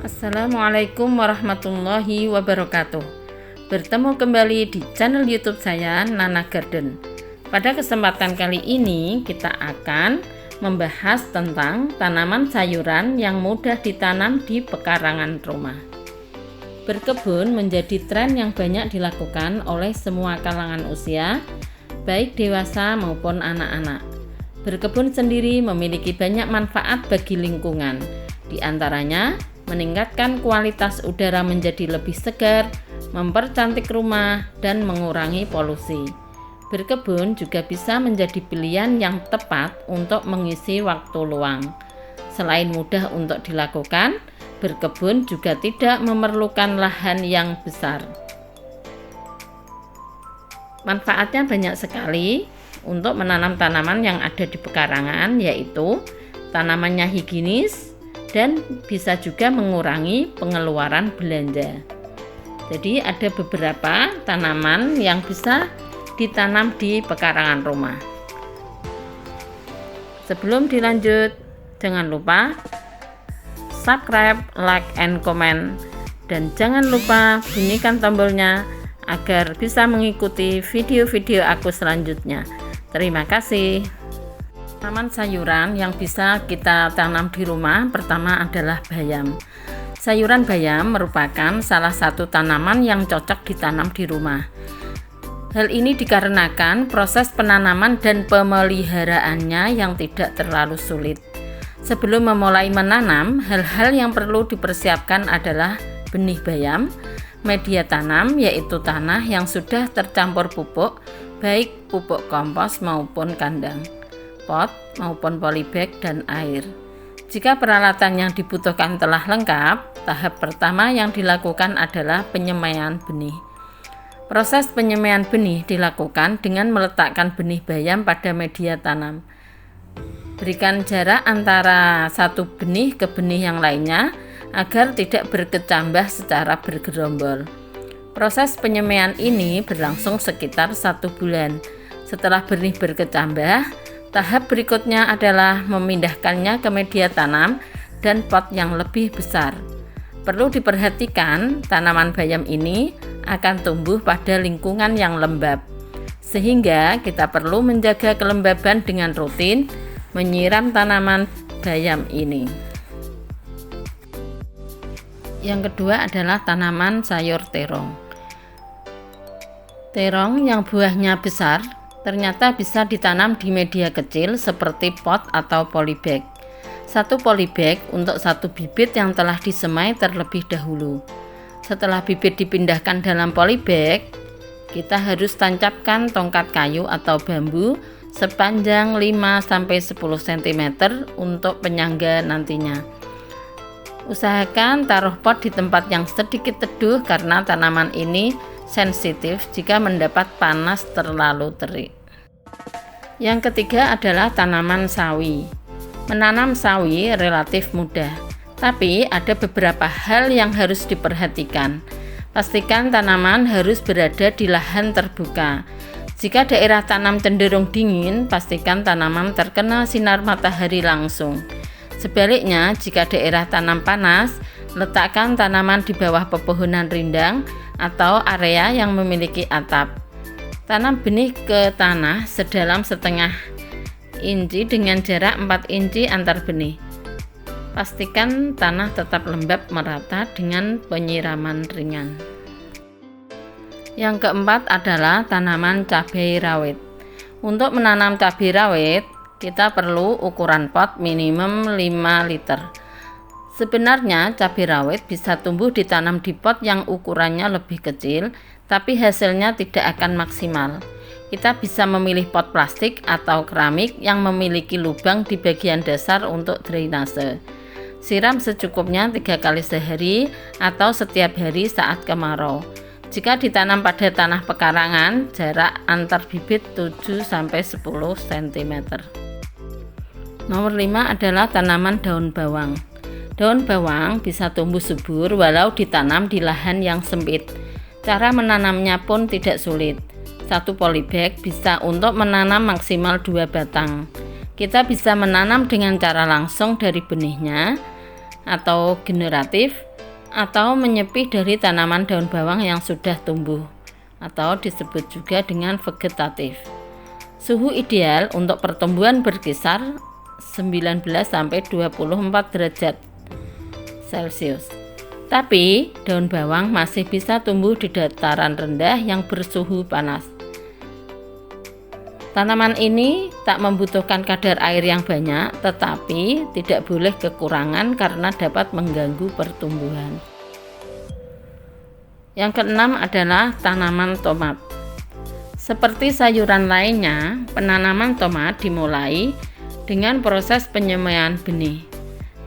Assalamualaikum warahmatullahi wabarakatuh. Bertemu kembali di channel YouTube saya, Nana Garden. Pada kesempatan kali ini kita akan membahas tentang tanaman sayuran yang mudah ditanam di pekarangan rumah. Berkebun menjadi tren yang banyak dilakukan oleh semua kalangan usia, baik dewasa maupun anak-anak. Berkebun sendiri memiliki banyak manfaat bagi lingkungan, di antaranya meningkatkan kualitas udara menjadi lebih segar, mempercantik rumah, dan mengurangi polusi. Berkebun juga bisa menjadi pilihan yang tepat untuk mengisi waktu luang. Selain mudah untuk dilakukan, berkebun juga tidak memerlukan lahan yang besar. Manfaatnya banyak sekali untuk menanam tanaman yang ada di pekarangan, yaitu tanamannya higienis dan bisa juga mengurangi pengeluaran belanja. Jadi ada beberapa tanaman yang bisa ditanam di pekarangan rumah. Sebelum dilanjut, jangan lupa subscribe, like, and comment, dan jangan lupa bunyikan tombolnya agar bisa mengikuti video-video aku selanjutnya. Terima kasih. Tanaman sayuran yang bisa kita tanam di rumah pertama adalah bayam. Sayuran bayam merupakan salah satu tanaman yang cocok ditanam di rumah. Hal ini dikarenakan proses penanaman dan pemeliharaannya yang tidak terlalu sulit. Sebelum memulai menanam, hal-hal yang perlu dipersiapkan adalah benih bayam, media tanam yaitu tanah yang sudah tercampur pupuk, baik pupuk kompos maupun kandang, pot maupun polybag, dan air. Jika peralatan yang dibutuhkan telah lengkap, tahap pertama yang dilakukan adalah penyemaian benih. Proses penyemaian benih dilakukan dengan meletakkan benih bayam pada media tanam. Berikan jarak antara satu benih ke benih yang lainnya agar tidak berkecambah secara bergerombol. Proses penyemaian ini berlangsung sekitar 1 bulan. Setelah benih berkecambah, tahap berikutnya adalah memindahkannya ke media tanam dan pot yang lebih besar. Perlu diperhatikan, tanaman bayam ini akan tumbuh pada lingkungan yang lembab, sehingga kita perlu menjaga kelembaban dengan rutin menyiram tanaman bayam ini. Yang kedua adalah tanaman sayur terong. Terong yang buahnya besar ternyata bisa ditanam di media kecil seperti pot atau polybag. Satu polybag untuk satu bibit yang telah disemai terlebih dahulu. Setelah bibit dipindahkan dalam polybag, kita harus tancapkan tongkat kayu atau bambu sepanjang 5-10 cm untuk penyangga nantinya. Usahakan taruh pot di tempat yang sedikit teduh karena tanaman ini sensitif jika mendapat panas terlalu terik. Yang ketiga adalah tanaman sawi. Menanam sawi relatif mudah, tapi ada beberapa hal yang harus diperhatikan. Pastikan tanaman harus berada di lahan terbuka. Jika daerah tanam cenderung dingin, pastikan tanaman terkena sinar matahari langsung. Sebaliknya, jika daerah tanam panas, letakkan tanaman di bawah pepohonan rindang atau area yang memiliki atap. Tanam benih ke tanah sedalam setengah inci dengan jarak 4 inci antar benih. Pastikan tanah tetap lembab merata dengan penyiraman ringan. Yang keempat adalah tanaman cabai rawit. Untuk menanam cabai rawit, kita perlu ukuran pot minimum 5 liter. Sebenarnya cabai rawit bisa tumbuh ditanam di pot yang ukurannya lebih kecil, tapi hasilnya tidak akan maksimal. Kita bisa memilih pot plastik atau keramik yang memiliki lubang di bagian dasar untuk drainase. Siram secukupnya 3 kali sehari atau setiap hari saat kemarau. Jika ditanam pada tanah pekarangan, jarak antar bibit 7-10 cm. Nomor 5 adalah tanaman daun bawang. Daun bawang bisa tumbuh subur walau ditanam di lahan yang sempit. Cara menanamnya pun tidak sulit. Satu polybag bisa untuk menanam maksimal 2 batang. Kita bisa menanam dengan cara langsung dari benihnya atau generatif atau menyepih dari tanaman daun bawang yang sudah tumbuh, atau disebut juga dengan vegetatif. Suhu ideal untuk pertumbuhan berkisar 19-24 derajat Celcius. Tapi daun bawang masih bisa tumbuh di dataran rendah yang bersuhu panas. Tanaman ini tak membutuhkan kadar air yang banyak, tetapi tidak boleh kekurangan karena dapat mengganggu pertumbuhan. Yang keenam adalah tanaman tomat. Seperti sayuran lainnya, penanaman tomat dimulai dengan proses penyemaian benih.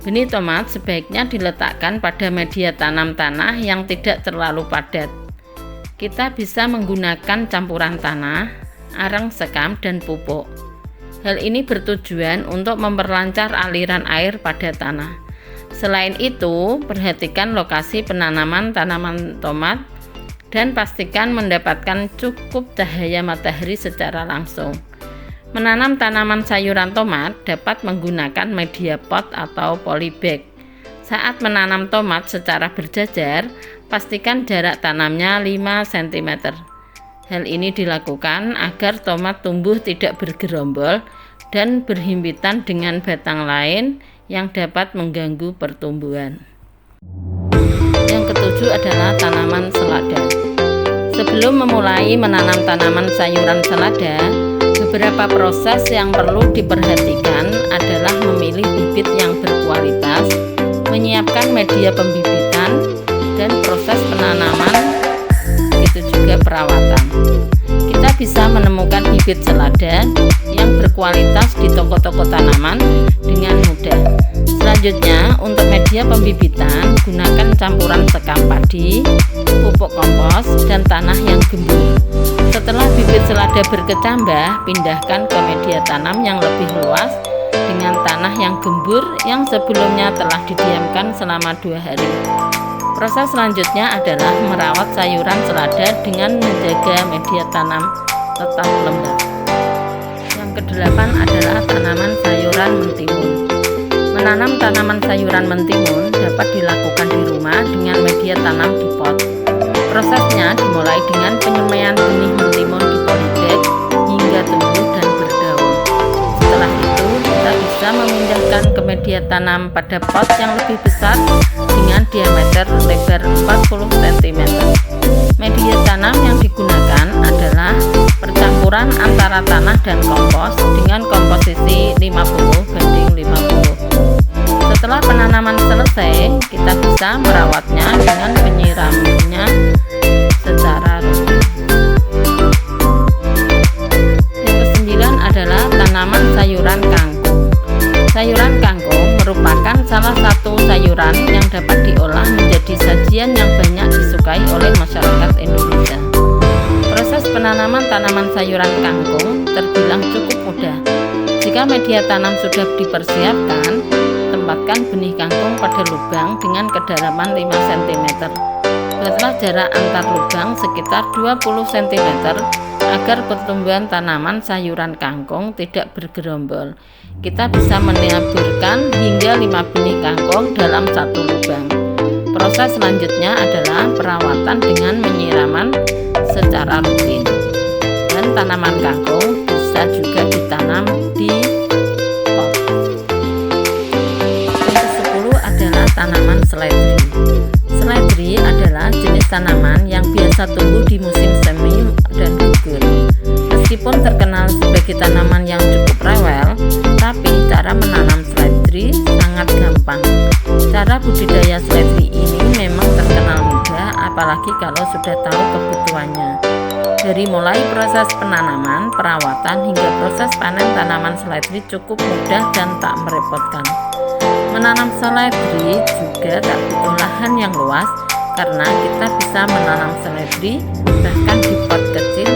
Benih tomat sebaiknya diletakkan pada media tanam tanah yang tidak terlalu padat. Kita bisa menggunakan campuran tanah, arang sekam, dan pupuk. Hal ini bertujuan untuk memperlancar aliran air pada tanah. Selain itu, perhatikan lokasi penanaman tanaman tomat dan pastikan mendapatkan cukup cahaya matahari secara langsung. Menanam tanaman sayuran tomat dapat menggunakan media pot atau polybag. Saat menanam tomat secara berjajar, pastikan jarak tanamnya 5 cm. Hal ini dilakukan agar tomat tumbuh tidak bergerombol dan berhimpitan dengan batang lain yang dapat mengganggu pertumbuhan. Yang ketujuh adalah tanaman selada. Sebelum memulai menanam tanaman sayuran selada, beberapa proses yang perlu diperhatikan adalah memilih bibit yang berkualitas, menyiapkan media pembibitan, dan proses penanaman, begitu juga perawatan. Kita bisa menemukan bibit selada yang berkualitas di toko-toko tanaman dengan mudah. Selanjutnya, untuk media pembibitan, gunakan campuran sekam padi, pupuk kompos, dan tanah yang gembur. Setelah bibit selada berkecambah, pindahkan ke media tanam yang lebih luas dengan tanah yang gembur yang sebelumnya telah didiamkan selama 2 hari. Proses selanjutnya adalah merawat sayuran selada dengan menjaga media tanam tetap lembab. Yang kedelapan adalah tanaman sayuran mentimun. Menanam tanaman sayuran mentimun dapat dilakukan di rumah dengan media tanam di pot. Prosesnya dimulai dengan penyemaian benih mentimun di polybag hingga tumbuh dan berdaun. Setelah itu, kita bisa memindahkan ke media tanam pada pot yang lebih besar dengan diameter lebar 40 cm. Media tanam yang digunakan adalah percampuran antara tanah dan kompos dengan komposisi 50:50. Setelah penanaman selesai, kita bisa merawatnya dengan penyiramannya secara rutin. Yang kesembilan adalah tanaman sayuran kangkung. Sayuran kangkung merupakan salah satu sayuran yang dapat diolah menjadi sajian yang banyak disukai oleh masyarakat Indonesia. Proses penanaman tanaman sayuran kangkung terbilang cukup mudah. Jika media tanam sudah dipersiapkan, tempatkan benih kangkung pada lubang dengan kedalaman 5 cm. Buatlah jarak antar lubang sekitar 20 cm agar pertumbuhan tanaman sayuran kangkung tidak bergerombol. Kita bisa menaburkan hingga 5 benih kangkung dalam satu lubang. Proses selanjutnya adalah perawatan dengan penyiraman secara rutin. Dan tanaman kangkung bisa juga ditanam di pot. Yang ke-10 adalah tanaman seledri. Seledri adalah jenis tanaman yang biasa tumbuh di musim semi dan gugur. Meskipun terkenal sebagai tanaman yang cukup rewel, tapi cara menanam seledri sangat gampang. Cara budidaya seledri ini memang terkenal mudah, apalagi kalau sudah tahu kebutuhannya. Dari mulai proses penanaman, perawatan, hingga proses panen tanaman seledri cukup mudah dan tak merepotkan. Menanam seledri juga tak butuh lahan yang luas, karena kita bisa menanam seledri bahkan di pot kecil